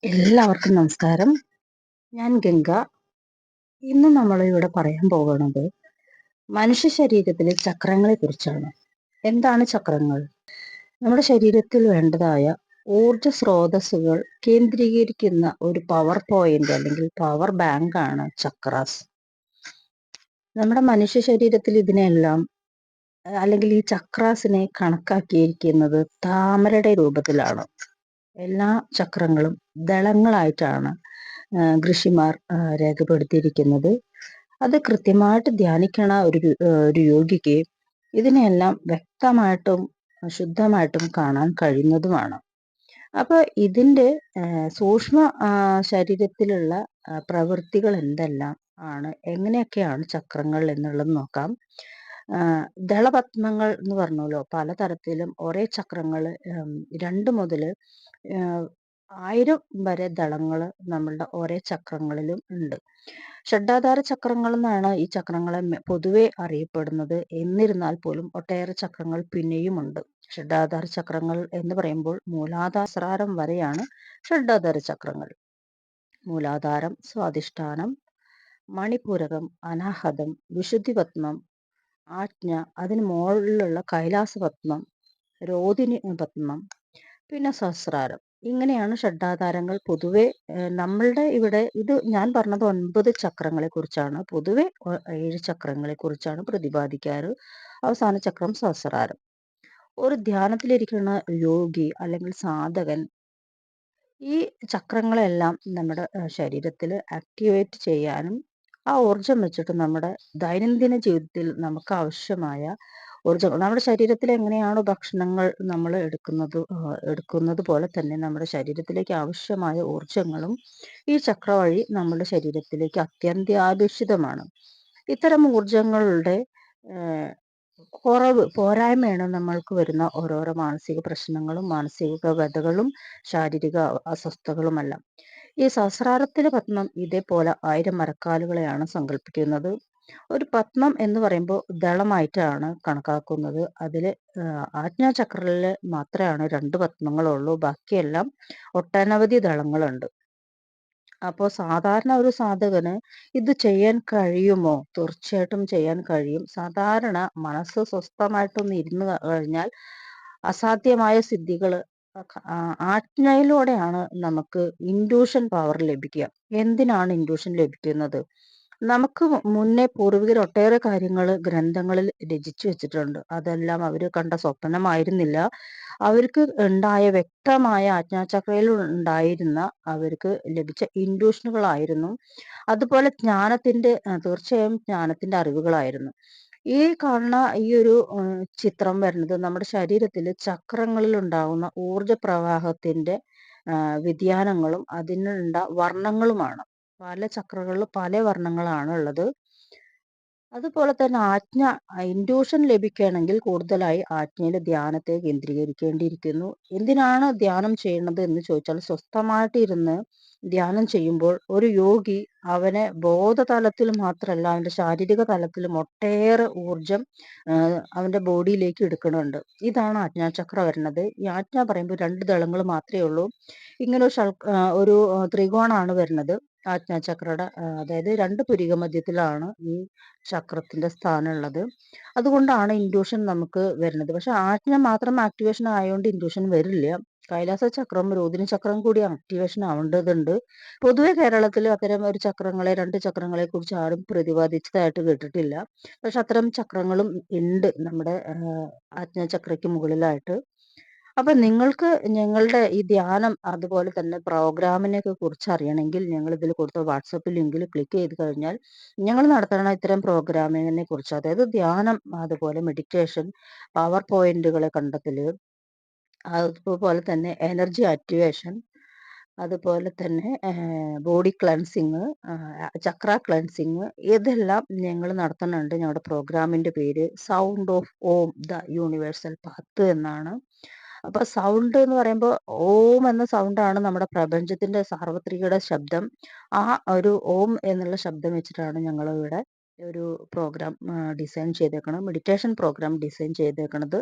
എല്ലാവർക്കും നമസ്കാരം. ഞാൻ ഗംഗ. ഇന്ന് നമ്മളിവിടെ പറയാൻ പോകുന്നത് മനുഷ്യ ശരീരത്തിലെ ചക്രങ്ങളെ കുറിച്ചാണ്. എന്താണ് ചക്രങ്ങൾ? നമ്മുടെ ശരീരത്തിൽ വേണ്ടതായ ഊർജ സ്രോതസ്സുകൾ കേന്ദ്രീകരിക്കുന്ന ഒരു പവർ പോയിന്റ് അല്ലെങ്കിൽ പവർ ബാങ്ക് ആണ് ചക്രാസ്. നമ്മുടെ മനുഷ്യ ശരീരത്തിൽ ഇതിനെല്ലാം അല്ലെങ്കിൽ ഈ ചക്രാസിനെ കണക്കാക്കിയിരിക്കുന്നത് താമരയുടെ രൂപത്തിലാണ്. എല്ലാ ചക്രങ്ങളും ദളങ്ങളായിട്ടാണ് ഋഷിമാർ രേഖപ്പെടുത്തിയിരിക്കുന്നത്. അത് കൃത്യമായിട്ട് ധ്യാനിക്കണ ഒരു യോഗിക്ക് ഇതിനെല്ലാം വ്യക്തമായിട്ടും ശുദ്ധമായിട്ടും കാണാൻ കഴിയുന്നതുമാണ്. അപ്പൊ ഇതിന്റെ സൂക്ഷ്മ ശരീരത്തിലുള്ള പ്രവൃത്തികൾ എന്തെല്ലാം ആണ്, എങ്ങനെയൊക്കെയാണ് ചക്രങ്ങൾ എന്നുള്ളത് നോക്കാം. ദളപത്മങ്ങൾ എന്ന് പറഞ്ഞല്ലോ, പലതരത്തിലും ഒരേ ചക്രങ്ങൾ 2 മുതൽ 1000 വരെ ദളങ്ങൾ നമ്മളുടെ ഓരോ ചക്രങ്ങളിലും ഉണ്ട്. ഷഡ്ഡാധാര ചക്രങ്ങൾ എന്നാണ് ഈ ചക്രങ്ങളെ പൊതുവെ അറിയപ്പെടുന്നത്. എന്നിരുന്നാൽ പോലും ഒട്ടേറെ ചക്രങ്ങൾ പിന്നെയുമുണ്ട്. ഷഡ്ഡാധാര ചക്രങ്ങൾ എന്ന് പറയുമ്പോൾ മൂലാധാര സഹസ്രാരം വരെയാണ് ഷഡ്ഡാധാര ചക്രങ്ങൾ. മൂലാധാരം, സ്വാധിഷ്ഠാനം, മണിപൂരകം, അനാഹതം, വിശുദ്ധിപത്മം, ആജ്ഞ, അതിന് മുകളിലുള്ള കൈലാസപത്മം, രോദിനി പത്മം, പിന്നെ സഹസ്രാരം. ഇങ്ങനെയാണ് ഷഡ്ഡാധാരങ്ങൾ പൊതുവെ നമ്മളുടെ ഇവിടെ. ഇത് ഞാൻ പറഞ്ഞത് 9 ചക്രങ്ങളെ കുറിച്ചാണ്. പൊതുവെ 7 ചക്രങ്ങളെ കുറിച്ചാണ് പ്രതിപാദിക്കാറ്. അവസാന ചക്രം സഹസ്രാരം. ഒരു ധ്യാനത്തിലിരിക്കുന്ന യോഗി അല്ലെങ്കിൽ സാധകൻ ഈ ചക്രങ്ങളെല്ലാം നമ്മുടെ ശരീരത്തിൽ ആക്ടിവേറ്റ് ചെയ്യാനും ആ ഊർജം വെച്ചിട്ട് നമ്മുടെ ദൈനംദിന ജീവിതത്തിൽ നമുക്ക് ആവശ്യമായ ഊർജം, നമ്മുടെ ശരീരത്തിൽ എങ്ങനെയാണോ ഭക്ഷണങ്ങൾ നമ്മൾ എടുക്കുന്നത് പോലെ തന്നെ നമ്മുടെ ശരീരത്തിലേക്ക് ആവശ്യമായ ഊർജങ്ങളും ഈ ചക്ര വഴി നമ്മുടെ ശരീരത്തിലേക്ക് അത്യന്താപേക്ഷിതമാണ്. ഇത്തരം ഊർജങ്ങളുടെ കുറവ്, പോരായ്മയാണ് നമ്മൾക്ക് വരുന്ന ഓരോരോ മാനസിക പ്രശ്നങ്ങളും മാനസിക വ്യതകളും ശാരീരിക അസ്വസ്ഥതകളുമെല്ലാം. ഈ സഹസ്രാരത്തിലെ പത്മം ഇതേപോലെ 1000 മരക്കാലുകളെയാണ് സങ്കല്പിക്കുന്നത്. ഒരു പത്മം എന്ന് പറയുമ്പോൾ ദളമായിട്ടാണ് കണക്കാക്കുന്നത്. അതിൽ ആജ്ഞാചക്രത്തിൽ മാത്രമാണ് 2 പത്മങ്ങളുള്ളൂ. ബാക്കിയെല്ലാം ഒട്ടനവധി ദളങ്ങളുണ്ട്. അപ്പോൾ സാധാരണ ഒരു സാധകന് ഇത് ചെയ്യാൻ കഴിയുമോ? തീർച്ചയായിട്ടും ചെയ്യാൻ കഴിയും. സാധാരണ മനസ്സ് സ്വസ്ഥമായിട്ടൊന്ന് ഇരുന്ന് കഴിഞ്ഞാൽ അസാധ്യമായ സിദ്ധികൾ ആജ്ഞയിലൂടെയാണ് നമുക്ക് ഇൻഡ്യൂഷൻ പവർ ലഭിക്കുക. എന്തിനാണ് ഇൻഡ്യൂഷൻ ലഭിക്കുന്നത്? നമുക്ക് മുന്നേ പൂർവികർ ഒട്ടേറെ കാര്യങ്ങൾ ഗ്രന്ഥങ്ങളിൽ രചിച്ചു വെച്ചിട്ടുണ്ട്. അതെല്ലാം അവർ കണ്ട സ്വപ്നമായിരുന്നില്ല. അവർക്ക് ഉണ്ടായ വ്യക്തമായ ആജ്ഞാചക്രയിൽ ഉണ്ടായിരുന്ന അവർക്ക് ലഭിച്ച ഇൻഡ്യൂഷനുകളായിരുന്നു. അതുപോലെ ജ്ഞാനത്തിന്റെ തീർച്ചയായും ജ്ഞാനത്തിന്റെ അറിവുകളായിരുന്നു. ഈ കാണുന്ന ഈ ഒരു ചിത്രം വരുന്നത് നമ്മുടെ ശരീരത്തിൽ ചക്രങ്ങളിൽ ഉണ്ടാകുന്ന ഊർജ പ്രവാഹത്തിന്റെ വ്യതിയാനങ്ങളും അതിനുള്ള വർണ്ണങ്ങളുമാണ്. പല ചക്രകളിൽ പല വർണ്ണങ്ങളാണ് ഉള്ളത്. അതുപോലെ തന്നെ ഇൻഡ്യൂഷൻ ലഭിക്കുകയാണെങ്കിൽ കൂടുതലായി ആജ്ഞയിൽ ധ്യാനത്തെ കേന്ദ്രീകരിക്കേണ്ടിയിരിക്കുന്നു. എന്തിനാണ് ധ്യാനം ചെയ്യുന്നത് എന്ന് ചോദിച്ചാൽ, സ്വസ്ഥമായിട്ട് ഇരുന്ന് ധ്യാനം ചെയ്യുമ്പോൾ ഒരു യോഗി അവനെ ബോധതലത്തിൽ മാത്രമല്ല അവന്റെ ശാരീരിക തലത്തിലും ഒട്ടേറെ ഊർജം അവന്റെ ബോഡിയിലേക്ക് എടുക്കുന്നുണ്ട്. ഇതാണ് ആജ്ഞാചക്ര വരുന്നത്. ഈ ആജ്ഞ പറയുമ്പോൾ 2 ദളങ്ങൾ മാത്രമേ ഉള്ളൂ. ഇങ്ങനെ ഒരു ത്രികോണാണ് വരുന്നത് ആജ്ഞാചക്രയുടെ. അതായത് 2 പുരിക മധ്യത്തിലാണ് ഈ ചക്രത്തിന്റെ സ്ഥാനമുള്ളത്. അതുകൊണ്ടാണ് ഇൻഡ്യൂഷൻ നമുക്ക് വരുന്നത്. പക്ഷെ ആജ്ഞ മാത്രം ആക്ടിവേഷൻ ആയതുകൊണ്ട് ഇൻഡ്യൂഷൻ വരില്ല. കൈലാസ ചക്രം, രോദിനി ചക്രം കൂടി ആക്ടിവേഷൻ ആവേണ്ടതുണ്ട്. പൊതുവെ കേരളത്തിൽ അത്തരം ഒരു ചക്രങ്ങളെ, 2 ചക്രങ്ങളെ കുറിച്ച് ആരും പ്രതിപാദിച്ചതായിട്ട് കേട്ടിട്ടില്ല. പക്ഷെ അത്തരം ചക്രങ്ങളും ഉണ്ട് നമ്മുടെ ആജ്ഞാചക്രയ്ക്ക് മുകളിലായിട്ട്. അപ്പൊ നിങ്ങൾക്ക് ഞങ്ങളുടെ ഈ ധ്യാനം അതുപോലെ തന്നെ പ്രോഗ്രാമിനെ കുറിച്ച് അറിയണമെങ്കിൽ ഞങ്ങൾ ഇതിൽ കൊടുത്ത വാട്സപ്പ് ലിങ്കിൽ ക്ലിക്ക് ചെയ്ത് കഴിഞ്ഞാൽ ഞങ്ങൾ നടത്തുന്ന ഇത്തരം പ്രോഗ്രാമിനെ കുറിച്ച്, അതായത് ധ്യാനം, അതുപോലെ മെഡിറ്റേഷൻ, പവർ പോയിന്റുകളെ കണ്ടെത്തല്, അതുപോലെ തന്നെ എനർജി ആക്ടിവേഷൻ, അതുപോലെ തന്നെ ബോഡി ക്ലൻസിങ്, ചക്ര ക്ലൻസിങ്, ഇതെല്ലാം ഞങ്ങൾ നടത്തുന്നുണ്ട്. ഞങ്ങളുടെ പ്രോഗ്രാമിന്റെ പേര് sound of Om the universal path എന്നാണ്. അപ്പൊ സൗണ്ട് എന്ന് പറയുമ്പോൾ ഓം എന്ന സൗണ്ടാണ് നമ്മുടെ പ്രപഞ്ചത്തിന്റെ സാർവത്രികയുടെ ശബ്ദം. ആ ഒരു ഓം എന്നുള്ള ശബ്ദം വെച്ചിട്ടാണ് ഞങ്ങൾ ഇവിടെ ഒരു പ്രോഗ്രാം ഡിസൈൻ ചെയ്തേക്കണം. മെഡിറ്റേഷൻ പ്രോഗ്രാം ഡിസൈൻ ചെയ്തേക്കണത്.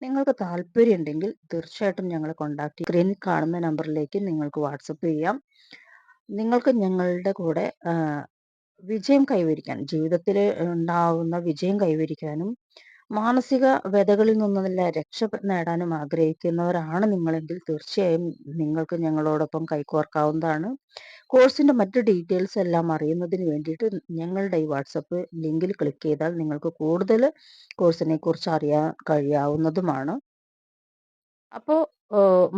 നിങ്ങൾക്ക് താല്പര്യമുണ്ടെങ്കിൽ തീർച്ചയായിട്ടും ഞങ്ങളെ കോൺടാക്ട് സ്ക്രീനിൽ കാണുന്ന നമ്പറിലേക്ക് നിങ്ങൾക്ക് വാട്സപ്പ് ചെയ്യാം. നിങ്ങൾക്ക് ഞങ്ങളുടെ കൂടെ വിജയം കൈവരിക്കാൻ, ജീവിതത്തിൽ ഉണ്ടാവുന്ന വിജയം കൈവരിക്കാനും മാനസിക വ്യതകളിൽ നിന്നുള്ള രക്ഷ നേടാനും ആഗ്രഹിക്കുന്നവരാണ് നിങ്ങളെങ്കിൽ തീർച്ചയായും നിങ്ങൾക്ക് ഞങ്ങളോടൊപ്പം കൈകോർക്കാവുന്നതാണ്. കോഴ്സിന്റെ മറ്റ് ഡീറ്റെയിൽസ് എല്ലാം അറിയുന്നതിന് വേണ്ടിയിട്ട് ഞങ്ങളുടെ ഈ വാട്സപ്പ് ലിങ്കിൽ ക്ലിക്ക് ചെയ്താൽ നിങ്ങൾക്ക് കൂടുതൽ കോഴ്സിനെ കുറിച്ച് അറിയാൻ കഴിയാവുന്നതുമാണ്. അപ്പോൾ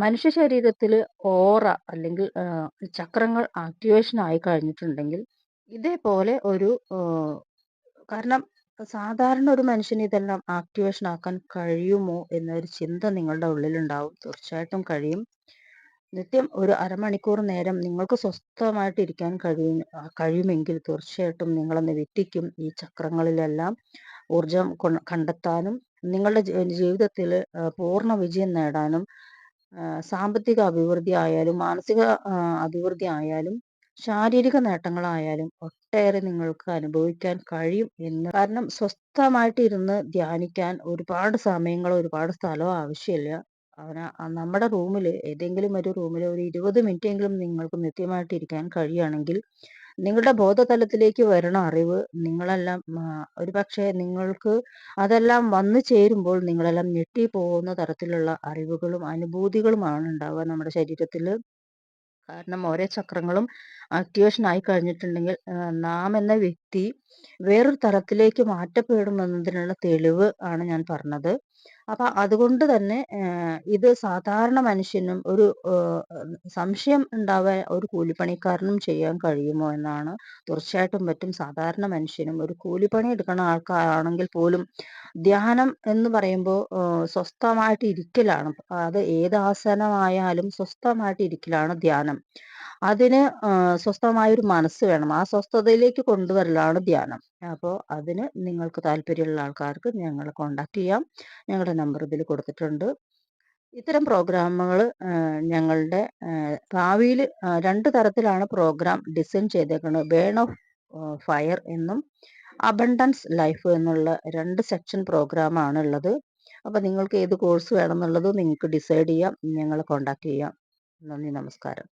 മനുഷ്യ ശരീരത്തിൽ ഓറ അല്ലെങ്കിൽ ചക്രങ്ങൾ ആക്ടിവേഷൻ ആയി കഴിഞ്ഞിട്ടുണ്ടെങ്കിൽ ഇതേപോലെ ഒരു കാരണം സാധാരണ ഒരു മനുഷ്യന് ഇതെല്ലാം ആക്ടിവേഷൻ ആക്കാൻ കഴിയുമോ എന്നൊരു ചിന്ത നിങ്ങളുടെ ഉള്ളിലുണ്ടാവും. തീർച്ചയായിട്ടും കഴിയും. നിത്യം ഒരു അരമണിക്കൂർ നേരം നിങ്ങൾക്ക് സ്വസ്ഥമായിട്ട് ഇരിക്കാൻ കഴിയുമെങ്കിൽ തീർച്ചയായിട്ടും നിങ്ങളൊന്ന് വ്യക്തിക്കും ഈ ചക്രങ്ങളിലെല്ലാം ഊർജം കണ്ടെത്താനും നിങ്ങളുടെ ജീവിതത്തിൽ പൂർണ്ണ വിജയം നേടാനും സാമ്പത്തിക അഭിവൃദ്ധി ആയാലും മാനസിക അഭിവൃദ്ധി ആയാലും ശാരീരിക നേട്ടങ്ങളായാലും ഒട്ടേറെ നിങ്ങൾക്ക് അനുഭവിക്കാൻ കഴിയും എന്ന്. കാരണം സ്വസ്ഥമായിട്ട് ഇരുന്ന് ധ്യാനിക്കാൻ ഒരുപാട് സമയങ്ങളോ ഒരുപാട് സ്ഥലമോ ആവശ്യമില്ല. നമ്മുടെ റൂമിൽ ഏതെങ്കിലും ഒരു റൂമിൽ ഒരു 20 മിനിറ്റ് എങ്കിലും നിങ്ങൾക്ക് നിത്യമായിട്ട് ഇരിക്കാൻ കഴിയുകയാണെങ്കിൽ നിങ്ങളുടെ ബോധതലത്തിലേക്ക് വരണ അറിവ് നിങ്ങളെല്ലാം ഒരുപക്ഷെ നിങ്ങൾക്ക് അതെല്ലാം വന്നു ചേരുമ്പോൾ നിങ്ങളെല്ലാം ഞെട്ടിപ്പോകുന്ന തരത്തിലുള്ള അറിവുകളും അനുഭൂതികളുമാണ് ഉണ്ടാവുക നമ്മുടെ ശരീരത്തിൽ. കാരണം ഓരോ ചക്രങ്ങളും ആക്ടിവേഷൻ ആയി കഴിഞ്ഞിട്ടുണ്ടെങ്കിൽ നാം എന്ന വ്യക്തി വേറൊരു തലത്തിലേക്ക് മാറ്റപ്പെടുമെന്നതിനുള്ള തെളിവ് ആണ് ഞാൻ പറഞ്ഞത്. അപ്പൊ അതുകൊണ്ട് തന്നെ ഇത് സാധാരണ മനുഷ്യനും ഒരു സംശയം ഉണ്ടാവാൻ ഒരു കൂലിപ്പണിക്കാരനും ചെയ്യാൻ കഴിയുമോ എന്നാണ്. തീർച്ചയായിട്ടും പറ്റും. സാധാരണ മനുഷ്യനും ഒരു കൂലിപ്പണി എടുക്കുന്ന ആൾക്കാരാണെങ്കിൽ പോലും ധ്യാനം എന്ന് പറയുമ്പോൾ സ്വസ്ഥമായിട്ട് ഇരിക്കലാണ്. അത് ഏത് ആസനമായാലും സ്വസ്ഥമായിട്ട് ഇരിക്കലാണ് ധ്യാനം. അതിന് സ്വസ്ഥമായൊരു മനസ്സ് വേണം. ആ സ്വസ്ഥതയിലേക്ക് കൊണ്ടുവരലാണ് ധ്യാനം. അപ്പോൾ അതിന് നിങ്ങൾക്ക് താല്പര്യമുള്ള ആൾക്കാർക്ക് ഞങ്ങളെ കോൺടാക്ട് ചെയ്യാം. ഞങ്ങളുടെ നമ്പർ ഇതിൽ കൊടുത്തിട്ടുണ്ട്. ഇത്തരം പ്രോഗ്രാമുകൾ ഞങ്ങളുടെ ഭാവിയിൽ 2 തരത്തിലാണ് പ്രോഗ്രാം ഡിസൈൻ ചെയ്തേക്കുന്നത്. ബേൺ ഓഫ് ഫയർ എന്നും അബണ്ടൻസ് ലൈഫ് എന്നുള്ള 2 സെക്ഷൻ പ്രോഗ്രാമാണ് ഉള്ളത്. അപ്പോൾ നിങ്ങൾക്ക് ഏത് കോഴ്സ് വേണമെന്നുള്ളത് നിങ്ങൾക്ക് ഡിസൈഡ് ചെയ്യാം. ഞങ്ങളെ കോൺടാക്ട് ചെയ്യാം. നന്ദി, നമസ്കാരം.